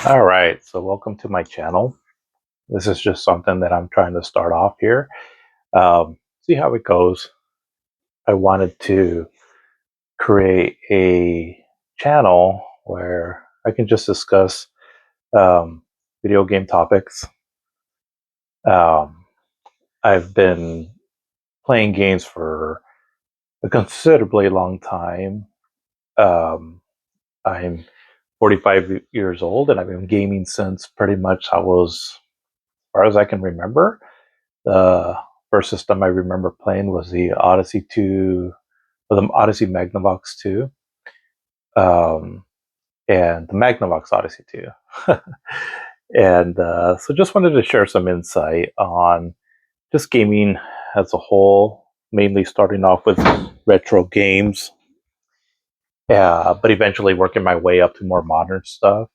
All right, so welcome to my channel. This is just something that I'm trying to start off here. See how it goes. I wanted to create a channel where I can just discuss um, video game topics. Um, I've been playing games for a considerably long time. Um, I'm 45 years old, and I've been gaming since pretty much I was, as far as I can remember. The first system I remember playing was the Odyssey 2, or the Odyssey Magnavox 2, um, and the Magnavox Odyssey 2. And so just wanted to share some insight on just gaming as a whole, mainly starting off with retro games, but eventually working my way up to more modern stuff.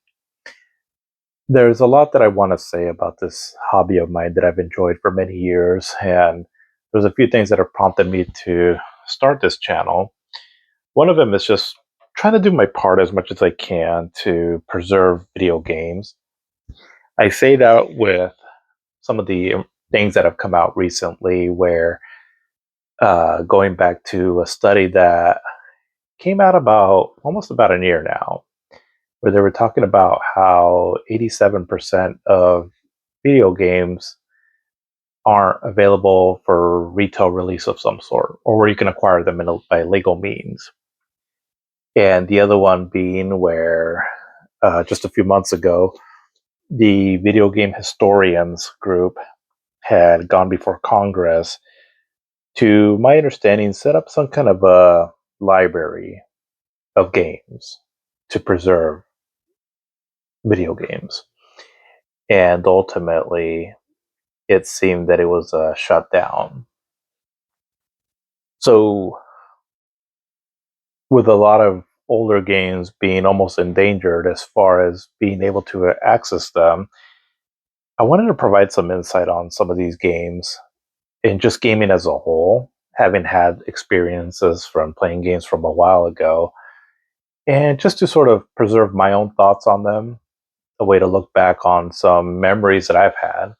There's a lot that I want to say about this hobby of mine that I've enjoyed for many years, and there's a few things that have prompted me to start this channel. One of them is just trying to do my part as much as I can to preserve video games. I say that with some of the things that have come out recently, where going back to a study that came out about almost about a year now, where they were talking about how 87% of video games aren't available for retail release of some sort, or where you can acquire them by legal means. And the other one being where just a few months ago, the Video Game Historians group had gone before Congress to, my understanding, set up some kind of a library of games to preserve video games. And ultimately, it seemed that it was shut down. So, with a lot of older games being almost endangered as far as being able to access them, I wanted to provide some insight on some of these games and just gaming as a whole, having had experiences from playing games from a while ago, and just to sort of preserve my own thoughts on them, a way to look back on some memories that I've had,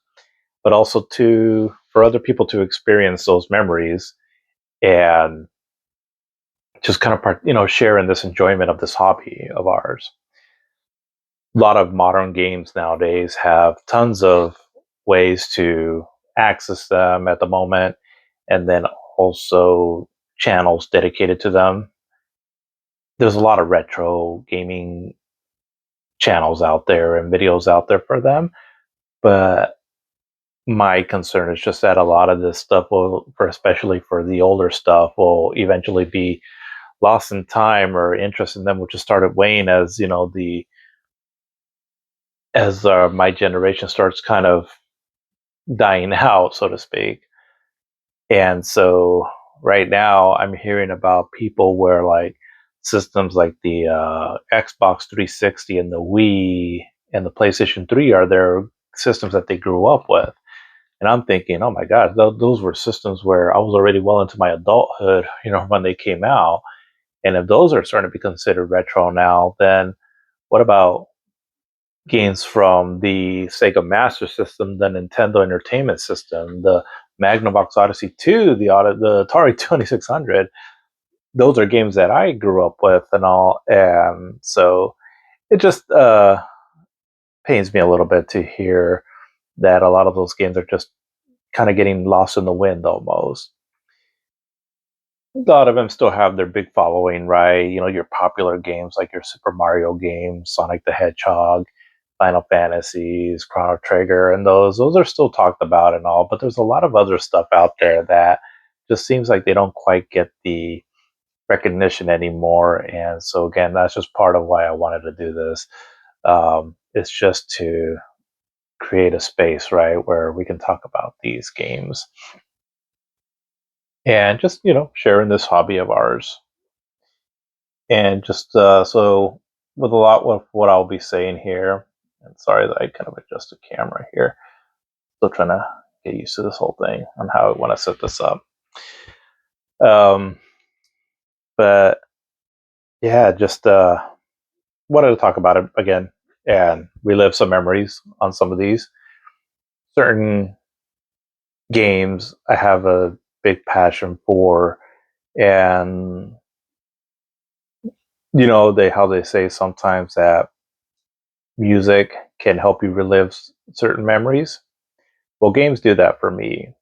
but also to for other people to experience those memories and just kind of share in this enjoyment of this hobby of ours. A lot of modern games nowadays have tons of ways to access them at the moment, and then also channels dedicated to them. There's a lot of retro gaming channels out there and videos out there for them, but my concern is just that a lot of this stuff will, for especially for the older stuff, will eventually be lost in time, or interest in them will just start waning as the as my generation starts kind of dying out, so to speak. And so right now, I'm hearing about people where like systems like the Xbox 360 and the Wii and the PlayStation 3 are their systems that they grew up with. And I'm thinking, oh my God, those were systems where I was already well into my adulthood, when they came out. And if those are starting to be considered retro now, then what about games from the Sega Master System, the Nintendo Entertainment System, the Magnavox Odyssey 2, the Atari 2600? Those are games that I grew up with and all, and so it just pains me a little bit to hear that a lot of those games are just kind of getting lost in the wind almost. A lot of them still have their big following, right? Your popular games like your Super Mario games, Sonic the Hedgehog, Final Fantasies, Chrono Trigger, and those are still talked about and all. But there's a lot of other stuff out there that just seems like they don't quite get the recognition anymore. And so again, that's just part of why I wanted to do this. It's just to create a space, right, where we can talk about these games and just sharing this hobby of ours. And just so with a lot of what I'll be saying here, and sorry that I kind of adjust the camera here. Still trying to get used to this whole thing on how I want to set this up. Um, but yeah, just wanted to talk about it again. and relive some memories on some of these. Certain games I have a big passion for, and they how they say sometimes that music can help you relive certain memories. Well, games do that for me.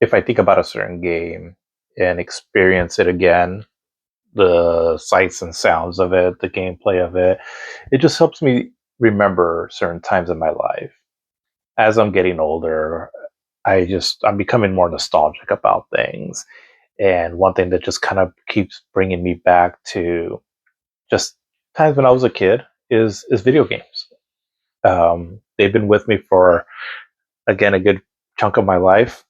If I think about a certain game and experience it again, the sights and sounds of it, the gameplay of it, it just helps me remember certain times in my life. As I'm getting older, I'm becoming more nostalgic about things. And one thing that just kind of keeps bringing me back to just times when I was a kid is video games. They've been with me for, again, a good chunk of my life,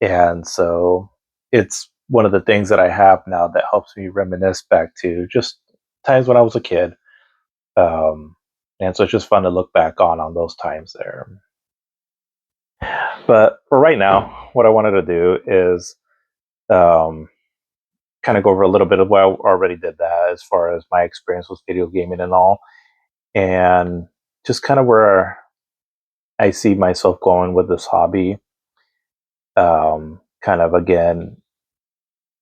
and so it's one of the things that I have now that helps me reminisce back to just times when I was a kid. Um, and so it's just fun to look back on those times there. But for right now, what I wanted to do is um, kind of go over a little bit of what I already did that as far as my experience with video gaming and all, and just kind of where I see myself going with this hobby. Kind of again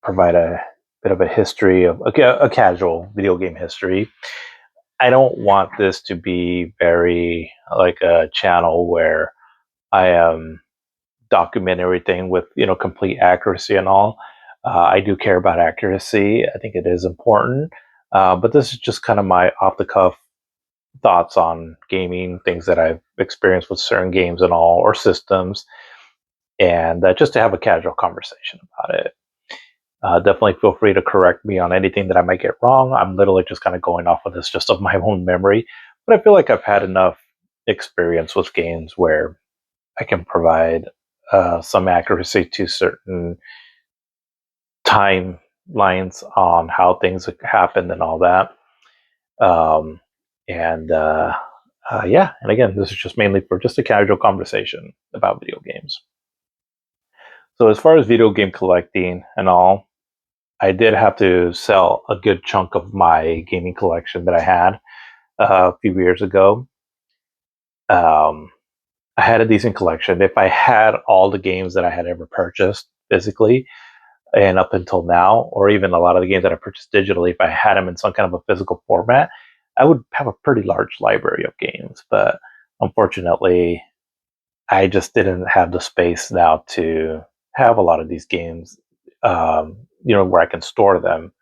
provide a bit of a history of a casual video game history. I don't want this to be very like a channel where I am document everything with complete accuracy and all. I do care about accuracy. I think it is important. But this is just kind of my off the cuff thoughts on gaming, things that I've experienced with certain games and all, or systems, and just to have a casual conversation about it. Definitely feel free to correct me on anything that I might get wrong. I'm literally just kind of going off of this just of my own memory, but I feel like I've had enough experience with games where I can provide some accuracy to certain timelines on how things happened and all that. Um, and yeah, and again, this is just mainly for just a casual conversation about video games. So as far as video game collecting and all, I did have to sell a good chunk of my gaming collection that I had a few years ago. Um, I had a decent collection. If I had all the games that I had ever purchased physically, and up until now, or even a lot of the games that I purchased digitally, if I had them in some kind of a physical format, I would have a pretty large library of games. But unfortunately, I just didn't have the space now to have a lot of these games, where I can store them.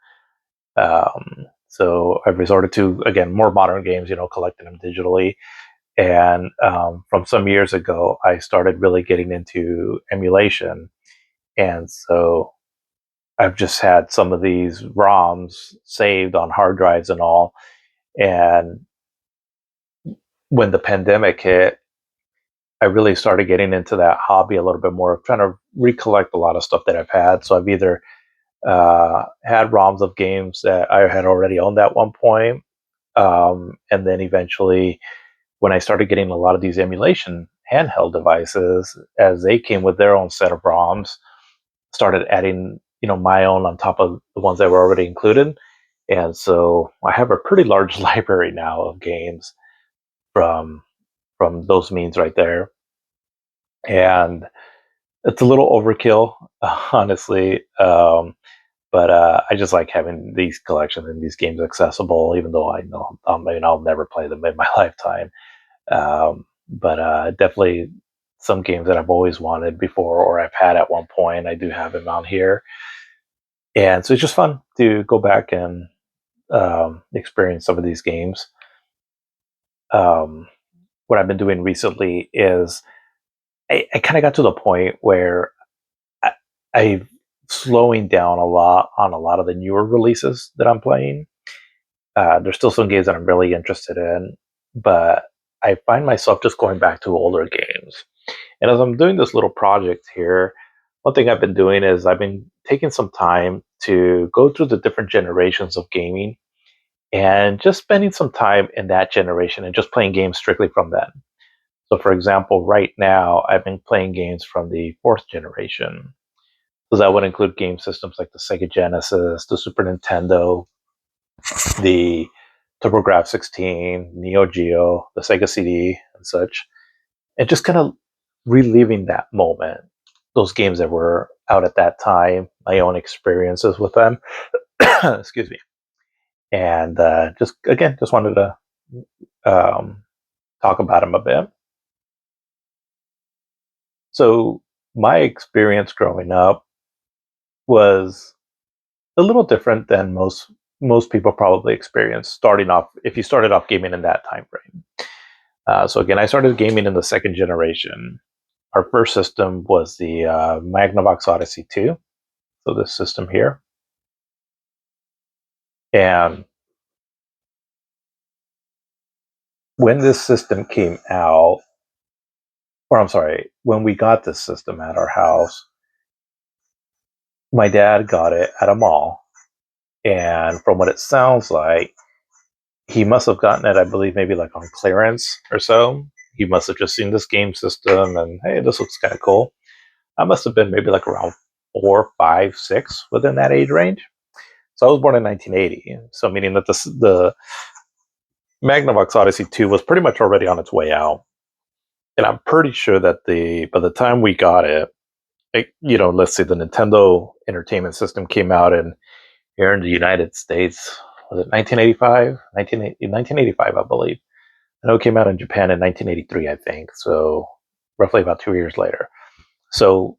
So I've resorted to, again, more modern games, collecting them digitally. And from some years ago, I started really getting into emulation. And so I've just had some of these ROMs saved on hard drives and all. And when the pandemic hit, I really started getting into that hobby a little bit more, trying to recollect a lot of stuff that I've had. So I've either had ROMs of games that I had already owned at one point, and then eventually, when I started getting a lot of these emulation handheld devices, as they came with their own set of ROMs, started adding my own on top of the ones that were already included. And so I have a pretty large library now of games from those means right there. And it's a little overkill, honestly. But I just like having these collections and these games accessible, even though I know I'll never play them in my lifetime. But definitely some games that I've always wanted before or I've had at one point, I do have them on here. And so it's just fun to go back and experience some of these games. Um, what I've been doing recently is I kind of got to the point where I, I'm slowing down a lot on a lot of the newer releases that I'm playing. There's still some games that I'm really interested in, but I find myself just going back to older games. And as I'm doing this little project here, one thing I've been doing is I've been taking some time to go through the different generations of gaming and just spending some time in that generation and just playing games strictly from then. So, for example, right now I've been playing games from the fourth generation. So that would include game systems like the Sega Genesis, the Super Nintendo, the TurboGrafx 16, Neo Geo, the Sega CD, and such, and just kind of reliving that moment, those games that were out at that time, my own experiences with them. Excuse me. And just wanted to um, talk about them a bit. So my experience growing up was a little different than most people probably experience starting off if you started off gaming in that time frame. So again, I started gaming in the second generation. Our first system was the Magnavox Odyssey 2, so this system here. And when this system came out, or I'm sorry, when we got this system at our house, my dad got it at a mall. And from what it sounds like, he must have gotten it, I believe, maybe like on clearance or so. He must have just seen this game system and, hey, this looks kind of cool. I must have been maybe like around 4, 5, 6 within that age range. So I was born in 1980. So meaning that the Magnavox Odyssey 2 was pretty much already on its way out. And I'm pretty sure that by the time we got it, let's say the Nintendo Entertainment System came out here in the United States, was it 1985? 1985, I believe. I know it came out in Japan in 1983, I think. So roughly about 2 years later. So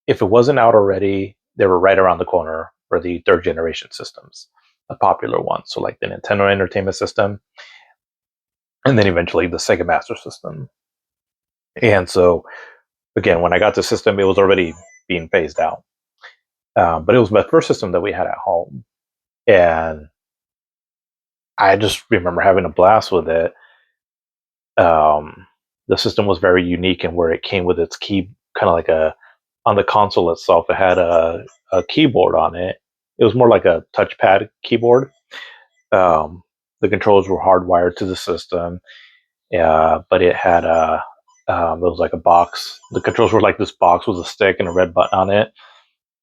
if it wasn't out already, they were right around the corner for the third generation systems, the popular ones. So like the Nintendo Entertainment System, and then eventually the Sega Master System. And so again, when I got the system, it was already being phased out. But it was my first system that we had at home. And I just remember having a blast with it. The system was very unique in where it came with its key, kind of like on the console itself, it had a keyboard on it. It was more like a touchpad keyboard. The controls were hardwired to the system, but it had it was like a box. The controls were like this box with a stick and a red button on it.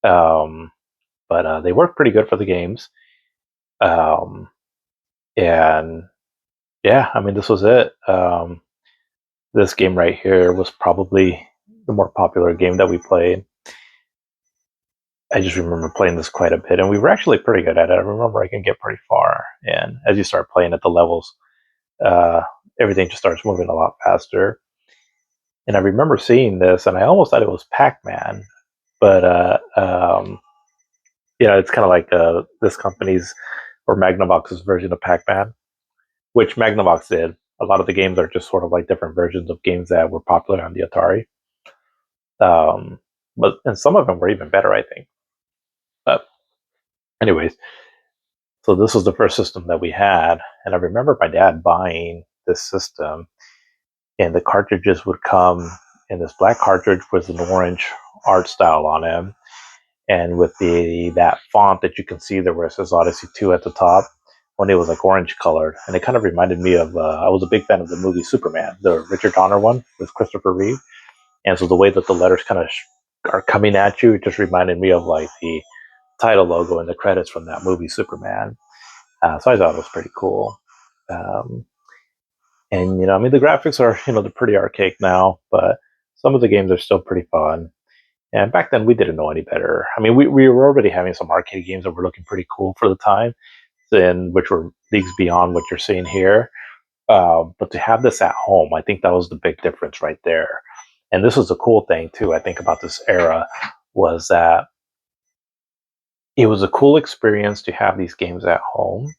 But they worked pretty good for the games. And yeah, I mean, this was it. This game right here was probably the more popular game that we played. I just remember playing this quite a bit, and we were actually pretty good at it. I remember I can get pretty far, and as you start playing at the levels, uh, everything just starts moving a lot faster. And I remember seeing this, and I almost thought it was Pac-Man, but it's kind of like this company's or Magnavox's version of Pac-Man, which Magnavox did. A lot of the games are just sort of like different versions of games that were popular on the Atari. And some of them were even better, I think. But anyways, so this was the first system that we had, and I remember my dad buying this system, and the cartridges would come in this black cartridge with an orange art style on them, and with that font that you can see there where it says Odyssey 2 at the top, when it was like orange colored, and it kind of reminded me of I was a big fan of the movie Superman, the Richard Donner one with Christopher Reeve, and so the way that the letters kind of are coming at you, it just reminded me of like the title logo and the credits from that movie Superman. So I thought it was pretty cool. Um, and I mean, the graphics are they're pretty archaic now, but some of the games are still pretty fun. And back then, we didn't know any better. I mean, we were already having some arcade games that were looking pretty cool for the time, and which were leagues beyond what you're seeing here. But to have this at home, I think that was the big difference right there. And this was the cool thing too. I think about this era was that it was a cool experience to have these games at home,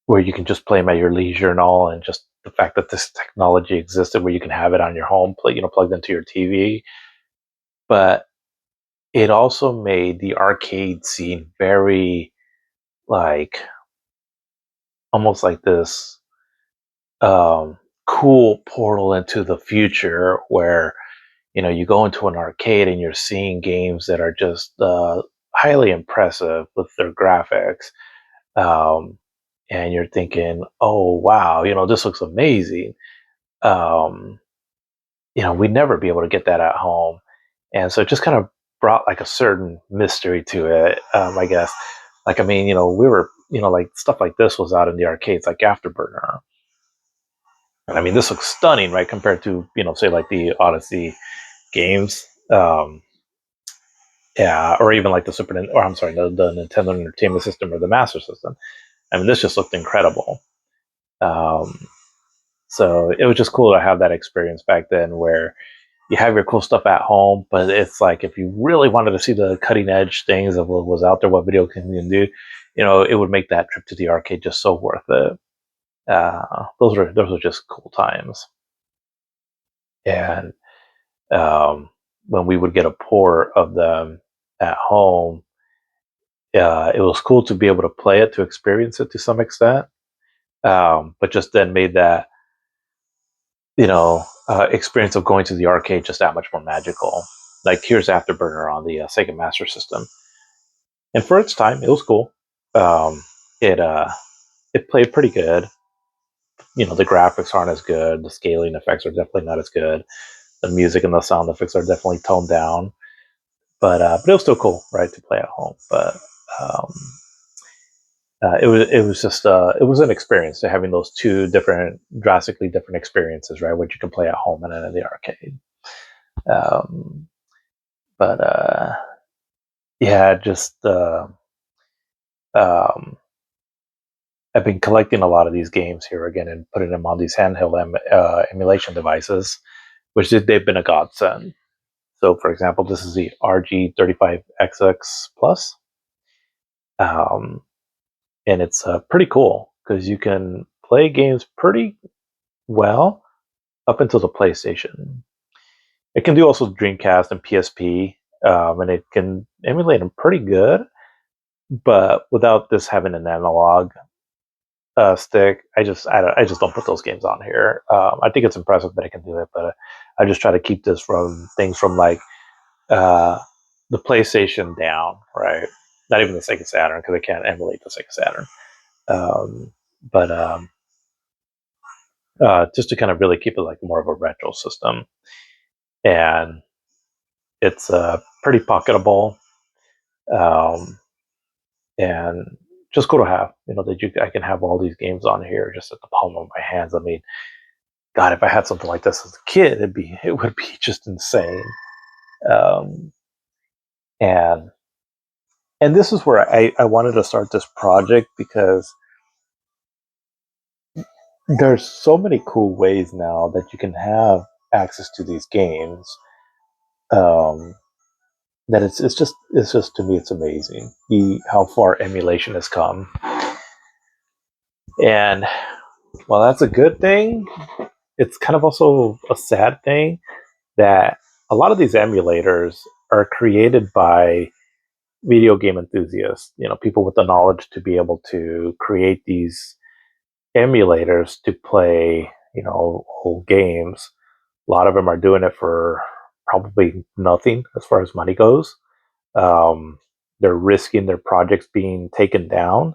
where you can just play them at your leisure and all, and just the fact that this technology existed where you can have it on your home, plugged into your TV. But it also made the arcade scene very like almost like this cool portal into the future where you go into an arcade and you're seeing games that are just highly impressive with their graphics. Um, and you're thinking, oh wow, this looks amazing. um, we'd never be able to get that at home. And so it just kind of brought like a certain mystery to it, I guess. Like, I mean, we were like stuff like this was out in the arcades, like Afterburner. And I mean, this looks stunning, right, compared to, say like the Odyssey games. Yeah, or even like the or I'm sorry, the Nintendo Entertainment System or the Master System. I mean, this just looked incredible. Um, so it was just cool to have that experience back then, where you have your cool stuff at home, but it's like if you really wanted to see the cutting edge things of what was out there, what video can do, it would make that trip to the arcade just so worth it. Those were just cool times. And when we would get a port of them at home, it was cool to be able to play it, to experience it to some extent, but just then made that experience of going to the arcade just that much more magical. Like here's Afterburner on the Sega Master System, and for its time, it was cool. Um, it played pretty good. The graphics aren't as good. The scaling effects are definitely not as good. The music and the sound effects are definitely toned down, but it was still cool, right, to play at home. But um, it was just it was an experience to having those two drastically different experiences, right, which you can play at home and then in the arcade. Um, but yeah, just um, I've been collecting a lot of these games here again and putting them on these handheld emulation devices, which they've been a godsend. So, for example, this is the RG35XX Plus, um, and it's pretty cool because you can play games pretty well up until the PlayStation. It can do also Dreamcast and PSP, and it can emulate them pretty good, but without this having an analog stick, I just don't put those games on here. I think it's impressive that I can do it, but I just try to keep this from things from like uh, the PlayStation down, right? Not even the Sega Saturn because I can't emulate the Sega Saturn. But just to kind of really keep it like more of a retro system, and it's pretty pocketable, um, and just cool to have. That I can have all these games on here just at the palm of my hands. I mean, God, if I had something like this as a kid, it would be just insane. Um, and this is where I wanted to start this project because there's so many cool ways now that you can have access to these games. Um, that it's just to me it's amazing how far emulation has come. And while that's a good thing, it's kind of also a sad thing that a lot of these emulators are created by video game enthusiasts, people with the knowledge to be able to create these emulators to play, old games. A lot of them are doing it for probably nothing as far as money goes. They're risking their projects being taken down.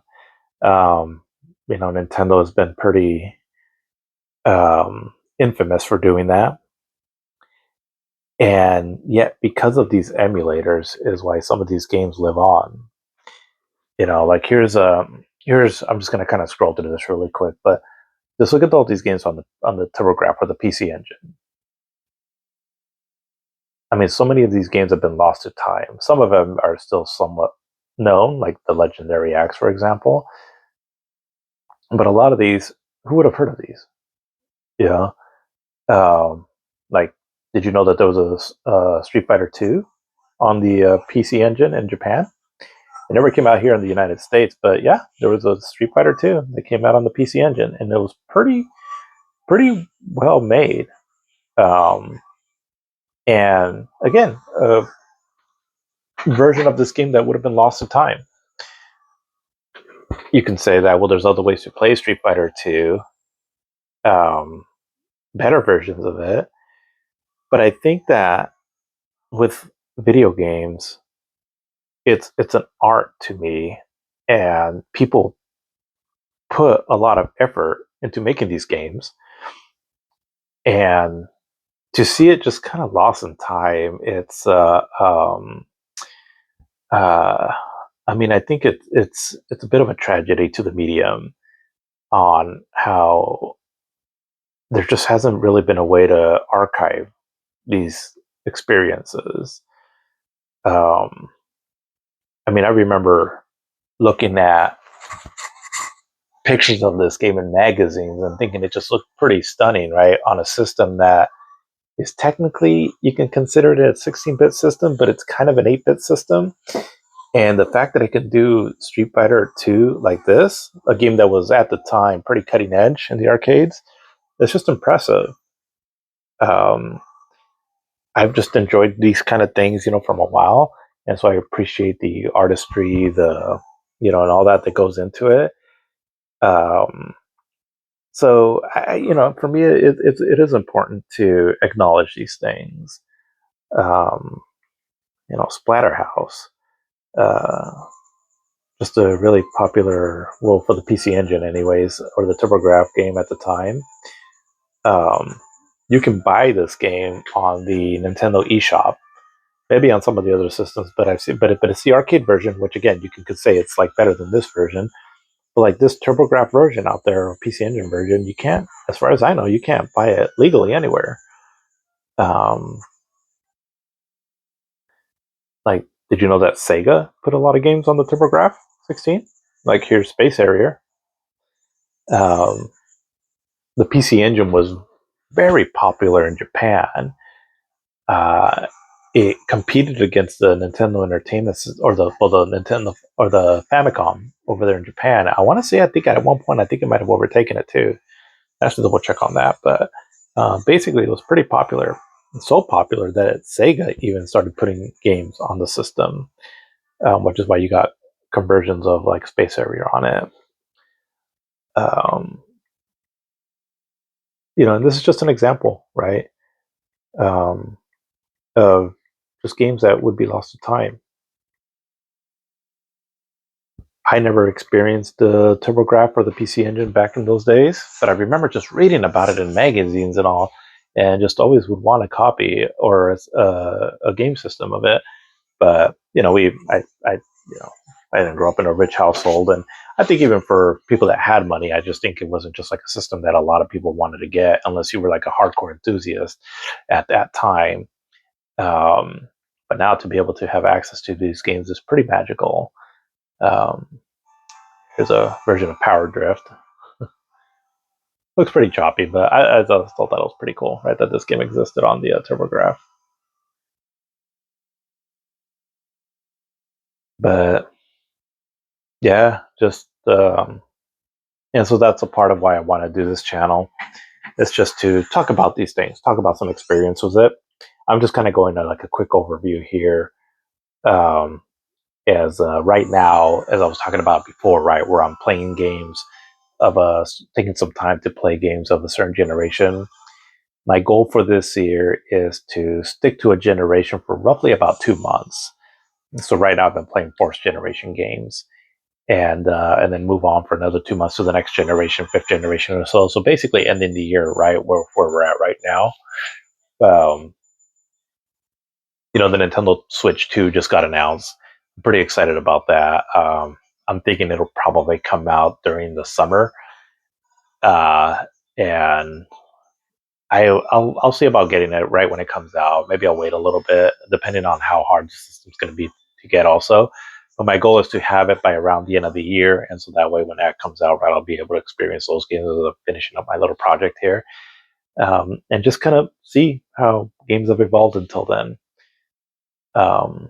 Um, Nintendo has been pretty infamous for doing that. And yet, because of these emulators, is why some of these games live on. Like here's I'm just gonna kind of scroll through this really quick, but just look at all these games on the TurboGrafx or the PC Engine. I mean, so many of these games have been lost to time. Some of them are still somewhat known, like the Legendary Axe, for example. But a lot of these, who would have heard of these? Yeah. Like, did you know that there was a Street Fighter 2 on the PC Engine in Japan? It never came out here in the United States, but yeah, there was a Street Fighter 2 that came out on the PC Engine, and it was pretty well made. Um, and again, a version of this game that would have been lost to time. You can say that, well, there's other ways to play Street Fighter 2, better versions of it. But I think that with video games, it's an art to me, and people put a lot of effort into making these games, and to see it just kind of lost in time, it's uh I mean, I think it's a bit of a tragedy to the medium on how there just hasn't really been a way to archive these experiences. Um, I mean, I remember looking at pictures of this game in magazines and thinking it just looked pretty stunning, right? On a system that is technically, you can consider it a 16-bit system, but it's kind of an 8-bit system. And the fact that I could do Street Fighter 2 like this, a game that was at the time pretty cutting edge in the arcades, it's just impressive. Um, I've just enjoyed these kind of things, from a while, and so I appreciate the artistry, and all that goes into it. Um, so, for me, it is important to acknowledge these things. Um, Splatterhouse, uh, just a really popular, well, for the PC Engine, anyways, or the TurboGrafx game at the time. Um, you can buy this game on the Nintendo eShop, maybe on some of the other systems, but I've seen, but it's the arcade version, which again, you could say it's like better than this version. But like this TurboGrafx version out there, or PC Engine version, you can't, as far as I know, you can't buy it legally anywhere. Um, like, did you know that Sega put a lot of games on the TurboGrafx 16? Like, here's Space Harrier. Um, the PC Engine was very popular in Japan. Uh, it competed against the Nintendo Entertainment or the Nintendo or the Famicom over there in Japan. I want to say, I think at one point, I think it might have overtaken it too. I have to double check on that, but basically, it was pretty popular. So popular that Sega even started putting games on the system, which is why you got conversions of like Space Harrier on it. Um, and this is just an example, right? Um, of just games that would be lost to time. I never experienced the TurboGrafx or the PC Engine back in those days, but I remember just reading about it in magazines and all, and just always would want a copy or a game system of it. But I didn't grow up in a rich household, and I think even for people that had money, I just think it wasn't just like a system that a lot of people wanted to get unless you were like a hardcore enthusiast at that time. Um, but now to be able to have access to these games is pretty magical. Um, Here's a version of Power Drift. Looks pretty choppy, but I thought that was pretty cool, right? That this game existed on the TurboGrafx. But yeah, just and so that's a part of why I want to do this channel. It's just to talk about these things, talk about some experience with it. I'm just kind of going to like a quick overview here. Um, as right now, as I was talking about before, right, where I'm playing games of taking some time to play games of a certain generation. My goal for this year is to stick to a generation for roughly about 2 months. So right now I've been playing fourth generation games, and then move on for another 2 months to the next generation, fifth generation or so. So basically ending the year right where we're at right now. Um, the Nintendo Switch 2 just got announced. I'm pretty excited about that. I'm thinking it'll probably come out during the summer, and I'll see about getting it right when it comes out. Maybe I'll wait a little bit, depending on how hard the system's going to be to get. Also, but my goal is to have it by around the end of the year, and so that way, when that comes out, right, I'll be able to experience those games as I'm finishing up my little project here, and just kind of see how games have evolved until then. Um,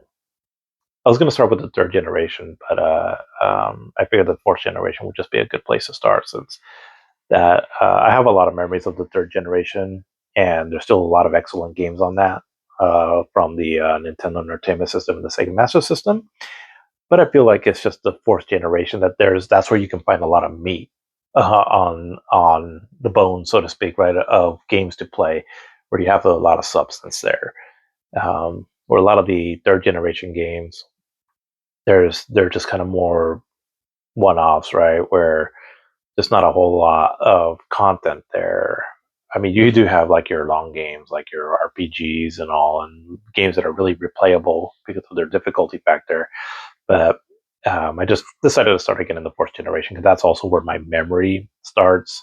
I was going to start with the third generation, but I figured the fourth generation would just be a good place to start, since that I have a lot of memories of the third generation, and there's still a lot of excellent games on that from the Nintendo Entertainment System and the Sega Master System. But I feel like it's just the fourth generation that's where you can find a lot of meat on the bone, so to speak, right, of games to play, where you have a lot of substance there. Where a lot of the third generation games, they're just kind of more one offs, right, where there's not a whole lot of content there. I mean, you do have like your long games, like your RPGs and all, and games that are really replayable because of their difficulty factor. But I just decided to start again in the fourth generation because that's also where my memory starts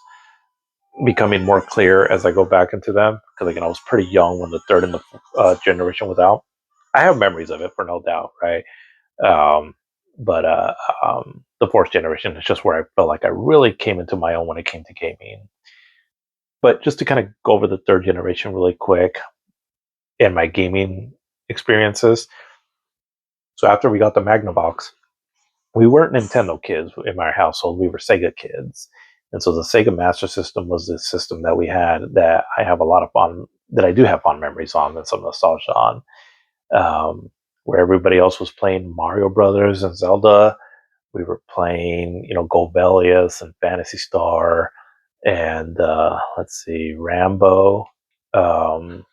becoming more clear as I go back into them. Because again, I was pretty young when the third and the generation was out. I have memories of it for no doubt, right? Um, but the fourth generation is just where I felt like I really came into my own when it came to gaming. But just to kind of go over the third generation really quick and my gaming experiences. So after we got the Magnavox, we weren't Nintendo kids in my household. We were Sega kids. And so the Sega Master System was the system that we had that I have a lot of fun, that I do have fond memories on and some nostalgia on. Where everybody else was playing Mario Brothers and Zelda, we were playing, Golbelius and Fantasy Star and let's see, Rambo. Um,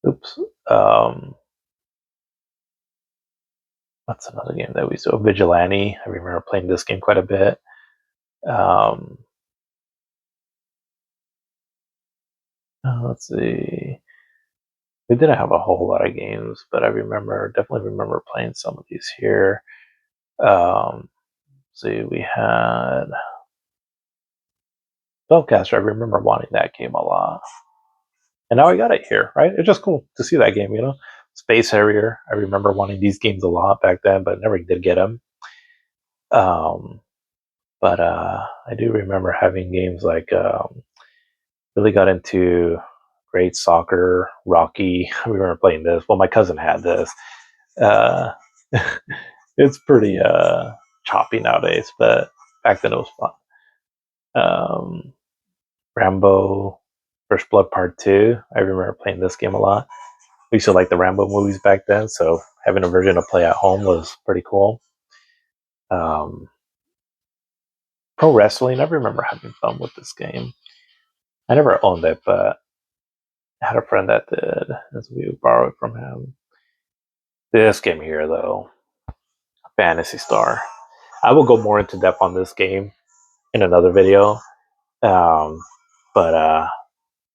oops. Um, what's another game that we saw? Vigilante. I remember playing this game quite a bit. Um, let's see. We didn't have a whole lot of games, but I definitely remember playing some of these here. See, we had Spellcaster. I remember wanting that game a lot. And now I got it here, right? It's just cool to see that game. Space Harrier. I remember wanting these games a lot back then, but never did get them. But I do remember having games like really got into Great Soccer, Rocky. I remember playing this. Well, my cousin had this. Uh, it's pretty choppy nowadays, but back then it was fun. Rambo, First Blood Part 2. I remember playing this game a lot. We used to like the Rambo movies back then, so having a version to play at home was pretty cool. Um, Pro Wrestling, I remember having fun with this game. I never owned it, but I had a friend that did, as we would borrow it from him. This game here, though, Fantasy Star. I will go more into depth on this game in another video. Um, but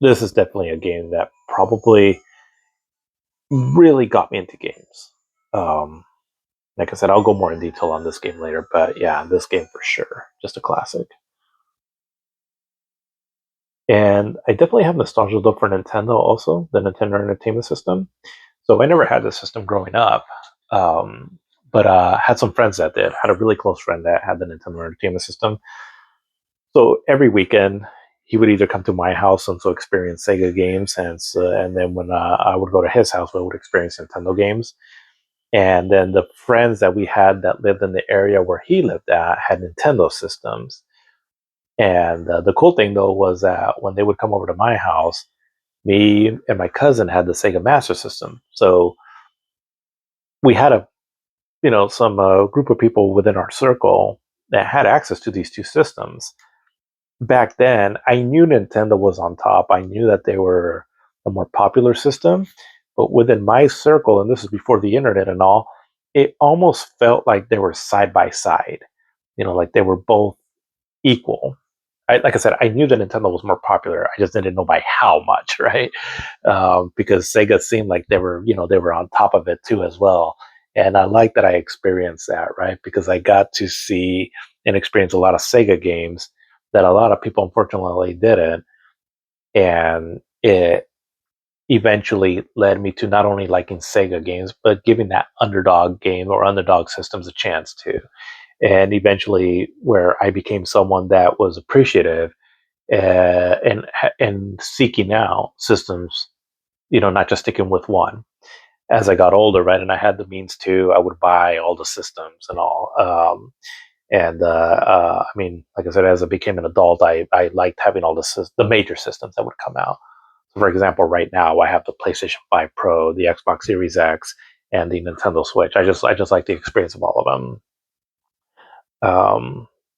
this is definitely a game that probably really got me into games. Like I said, I'll go more in detail on this game later, but yeah, this game for sure, just a classic. And I definitely have nostalgia though for Nintendo also, the Nintendo Entertainment System. So I never had the system growing up, um, but had some friends that did. Had a really close friend that had the Nintendo Entertainment System. So every weekend, he would either come to my house and so experience Sega games, and then when I would go to his house, we would experience Nintendo games. And then the friends that we had that lived in the area where he lived at had Nintendo systems. And the cool thing though was that when they would come over to my house, me and my cousin had the Sega Master System. So we had some group of people within our circle that had access to these two systems. Back then, I knew Nintendo was on top. I knew that they were a more popular system, but within my circle, and this is before the internet and all, it almost felt like they were side by side. Like they were both equal. Like I said, I knew that Nintendo was more popular. I just didn't know by how much, right? Because Sega seemed like they were on top of it too as well. And I like that I experienced that, right? Because I got to see and experience a lot of Sega games that a lot of people unfortunately didn't, and it eventually led me to not only liking Sega games, but giving that underdog game or underdog systems a chance too. And eventually, where I became someone that was appreciative and seeking out systems, not just sticking with one. As I got older, right, and I had the means to, I would buy all the systems and all. I mean, like I said, as I became an adult, I liked having all the major systems that would come out. So, for example, right now I have the PlayStation 5 Pro, the Xbox Series X, and the Nintendo Switch. I just like the experience of all of them.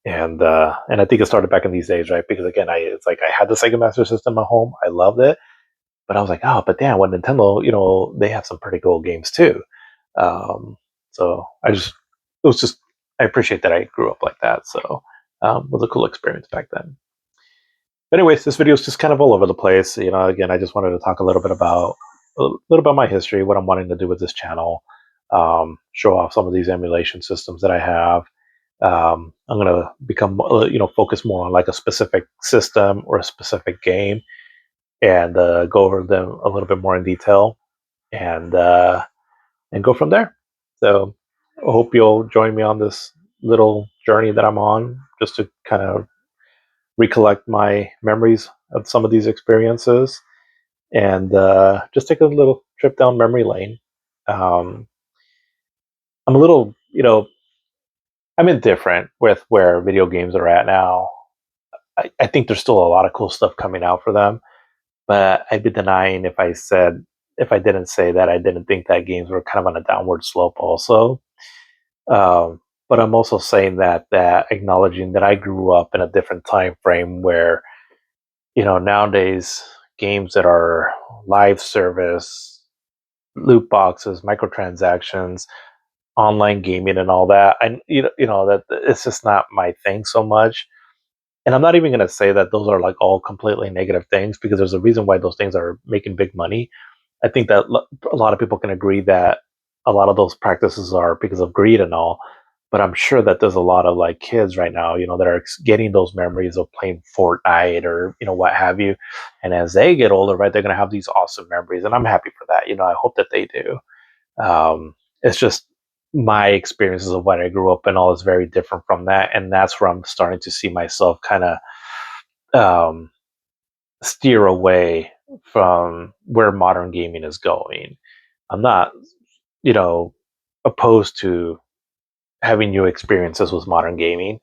And I think it started back in these days, right? Because again, it's like I had the Sega Master System at home. I loved it, but I was like, oh, but damn, when Nintendo, they have some pretty cool games too. Um, so it was just, I appreciate that I grew up like that. So it was a cool experience back then. But anyways, this video is just kind of all over the place. Again, I just wanted to talk a little bit about my history, what I'm wanting to do with this channel. show off some of these emulation systems that I have. I'm gonna become, focus more on like a specific system or a specific game, and go over them a little bit more in detail, and go from there. So I hope you'll join me on this little journey that I'm on, just to kind of recollect my memories of some of these experiences, and just take a little trip down memory lane. Um, I'm a little, I'm indifferent with where video games are at now. I think there's still a lot of cool stuff coming out for them, but I'd be denying if I didn't say that I didn't think that games were kind of on a downward slope also. But I'm also saying that acknowledging that I grew up in a different time frame where, nowadays games that are live service, loot boxes, microtransactions, online gaming, and all that, and that it's just not my thing so much. And I'm not even going to say that those are like all completely negative things, because there's a reason why those things are making big money. I think that a lot of people can agree that a lot of those practices are because of greed and all. But I'm sure that there's a lot of like kids right now, that are getting those memories of playing Fortnite or what have you. And as they get older, right, they're going to have these awesome memories, and I'm happy for that. I hope that they do. It's just my experiences of what I grew up in all is very different from that, and that's where I'm starting to see myself kind of um, steer away from where modern gaming is going. I'm not, you know, opposed to having new experiences with modern gaming.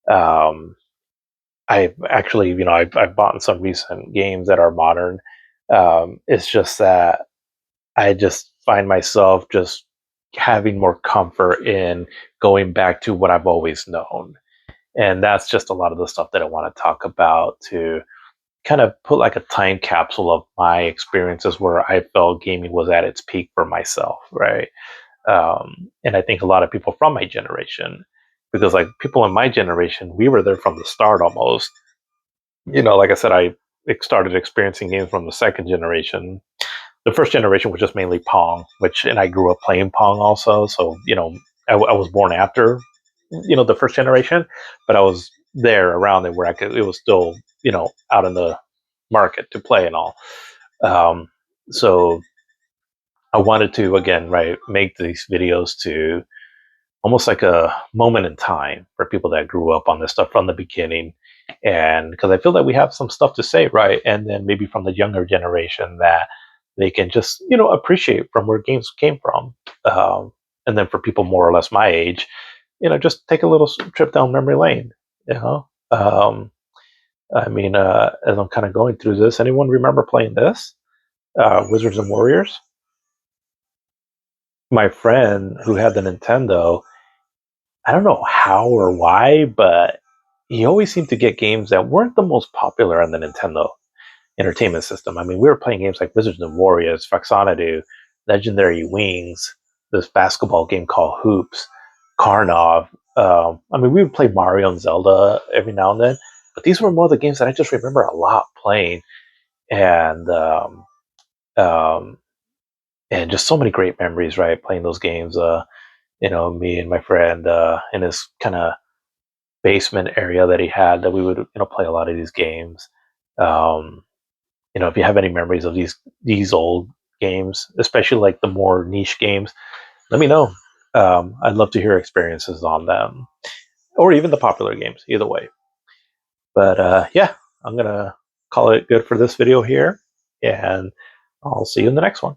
Um, I've actually, I've bought some recent games that are modern. It's just that I just find myself just having more comfort in going back to what I've always known. And that's just a lot of the stuff that I want to talk about, to kind of put like a time capsule of my experiences where I felt gaming was at its peak for myself, right? And I think a lot of people from my generation, because like people in my generation, we were there from the start almost. Like I said, I started experiencing games from the second generation. The first generation was just mainly Pong, and I grew up playing Pong also. So, I was born after, the first generation, but I was there around it where it was still, out in the market to play and all. Um, so I wanted to, again, right, make these videos to almost like a moment in time for people that grew up on this stuff from the beginning. And because I feel that we have some stuff to say, right? And then maybe from the younger generation that they can just, appreciate from where games came from. And then for people more or less my age, just take a little trip down memory lane, you know? I mean, as I'm kind of going through this, anyone remember playing this? Wizards and Warriors? My friend who had the Nintendo, I don't know how or why, but he always seemed to get games that weren't the most popular on the Nintendo Entertainment System. I mean, we were playing games like Wizards and Warriors, Foxonadu, Legendary Wings, this basketball game called Hoops, Karnov. I mean, we would play Mario and Zelda every now and then, but these were more the games that I just remember a lot playing, and um, and just so many great memories, right? Playing those games. Me and my friend in his kind of basement area that he had, that we would play a lot of these games. Um, if you have any memories of these old games, especially like the more niche games, let me know. I'd love to hear experiences on them, or even the popular games. Either way. But yeah, I'm gonna call it good for this video here, and I'll see you in the next one.